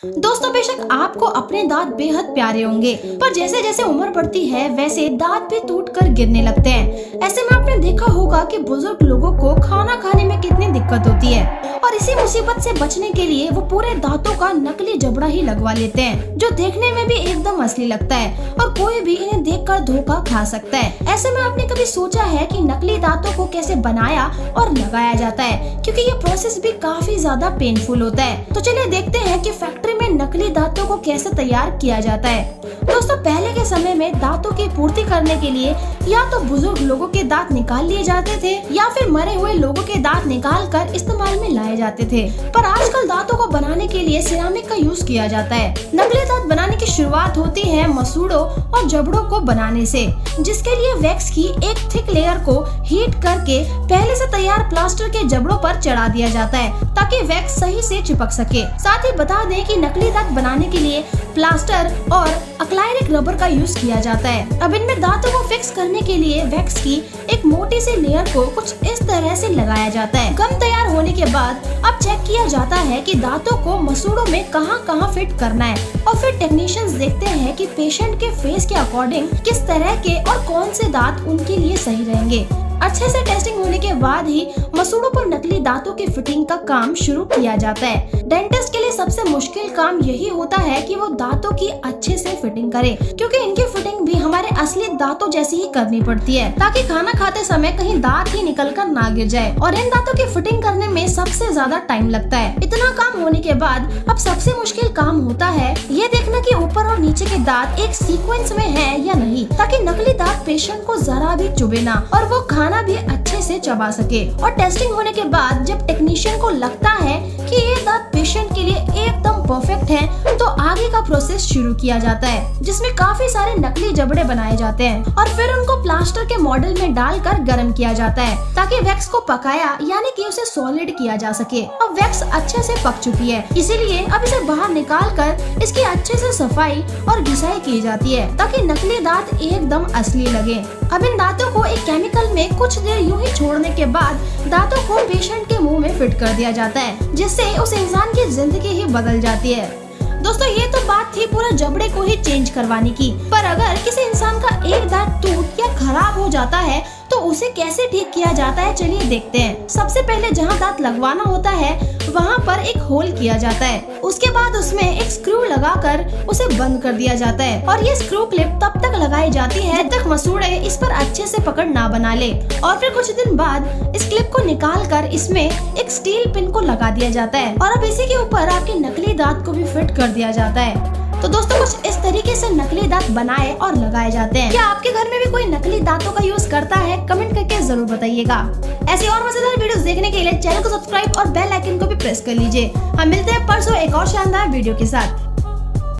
दोस्तों बेशक आपको अपने दांत बेहद प्यारे होंगे, पर जैसे जैसे उम्र बढ़ती है वैसे दांत भी टूटकर गिरने लगते हैं। ऐसे में आपने देखा होगा कि बुजुर्ग लोगों को खाना खाने में कितनी दिक्कत होती है और इसी मुसीबत से बचने के लिए वो पूरे दांतों का नकली जबड़ा ही लगवा लेते हैं, जो देखने में भी एकदम असली लगता है और कोई भी इन्हें देखकर धोखा खा सकता है। ऐसे में आपने कभी सोचा है कि नकली दांतों को कैसे बनाया और लगाया जाता है, क्योंकि ये प्रोसेस भी काफी ज्यादा पेनफुल होता है। तो चलिए देखते हैं कि फैक्ट्री में नकली दांतों को कैसे तैयार किया जाता है। दोस्तों पहले के समय में दांतों की पूर्ति करने के लिए या तो बुजुर्ग लोगों के दांत निकाल लिए जाते थे या फिर मरे हुए लोगों के दांत निकाल कर इस्तेमाल में लाए जाते थे, पर आजकल दांतों को बनाने के लिए सिरामिक का यूज किया जाता है। नकली दांत बनाने की शुरुआत होती है मसूड़ों और जबड़ों को बनाने से, जिसके लिए वैक्स की एक थिक लेयर को हीट करके पहले से तैयार प्लास्टर के जबड़ों पर चढ़ा दिया जाता है ताकि वैक्स सही से चिपक सके। साथ ही बता दें कि नकली दांत बनाने के लिए प्लास्टर और एक्राइलिक रबर का यूज किया जाता है। अब इनमें दांतों को फिक्स करने के लिए वैक्स की एक मोटी सी लेयर को कुछ इस तरह से लगाया जाता है। गम तैयार होने के बाद अब चेक किया जाता है कि दांतों को मसूड़ों में कहां फिट करना है और फिर टेक्नीशियंस देखते हैं कि पेशेंट के फेस के अकॉर्डिंग किस तरह के और कौन से दांत उनके लिए सही रहेंगे। अच्छे से टेस्टिंग होने के बाद ही मसूड़ों पर नकली दांतों की फिटिंग का काम शुरू किया जाता है। डेंटिस्ट के लिए सबसे मुश्किल काम यही होता है कि वो दांतों की अच्छे से फिटिंग करे, क्योंकि इनकी फिटिंग भी हमारे असली दांतों जैसी ही करनी पड़ती है ताकि खाना खाते समय कहीं दांत ही निकलकर ना गिर जाए। और इन दांतों की फिटिंग करने में सबसे ज्यादा टाइम लगता है। इतना काम होने के बाद अब सबसे मुश्किल काम होता है ये देखना कि ऊपर और नीचे के दांत एक सीक्वेंस में है या नहीं, ताकि नकली दांत पेशेंट को जरा भी चुभे ना और वो खाना भी अच्छे से चबा सके। और टेस्टिंग होने के बाद जब टेक्नीशियन को लगता है कि ये दांत पेशेंट के लिए एकदम परफेक्ट है, तो आगे का प्रोसेस शुरू किया जाता है, जिसमें काफी सारे नकली जबड़े बनाए जाते हैं और फिर उनको प्लास्टर के मॉडल में डालकर गर्म किया जाता है ताकि वैक्स को पकाया यानी कि उसे सॉलिड किया जा सके। अब वैक्स अच्छे से पक चुकी है, इसीलिए अब इसे बाहर निकाल कर इसकी अच्छे से सफाई और घिसाई की जाती है ताकि नकली दांत एकदम असली लगे। अब इन दांतों को एक केमिकल में कुछ देर यूं ही छोड़ने के बाद दांतों को पेशेंट के मुंह में फिट कर दिया जाता है, जिससे उस इंसान की जिंदगी ही बदल जाती है। दोस्तों ये तो बात थी पूरा जबड़े को ही चेंज करवाने की, पर अगर किसी इंसान का एक दांत टूट या खराब हो जाता है तो उसे कैसे ठीक किया जाता है, चलिए देखते हैं। सबसे पहले जहां दांत लगवाना होता है वहां पर एक होल किया जाता है, उसके बाद उसमें एक स्क्रू लगाकर उसे बंद कर दिया जाता है और ये स्क्रू क्लिप तब तक लगाई जाती है जब तक मसूड़े इस पर अच्छे से पकड़ ना बना ले। और फिर कुछ दिन बाद इस क्लिप को निकाल कर इसमें एक स्टील पिन को लगा दिया जाता है और अब इसी के ऊपर आपके नकली दांत को भी फिट कर दिया जाता है। तो दोस्तों कुछ इस तरीके से नकली दांत बनाए और लगाए जाते हैं। क्या आपके घर में भी कोई नकली दांतों का यूज करता है? कमेंट करके जरूर बताइएगा। ऐसी और मजेदार वीडियोस देखने के लिए चैनल को सब्सक्राइब और बेल आइकन को भी प्रेस कर लीजिए। हम मिलते हैं परसों एक और शानदार वीडियो के साथ।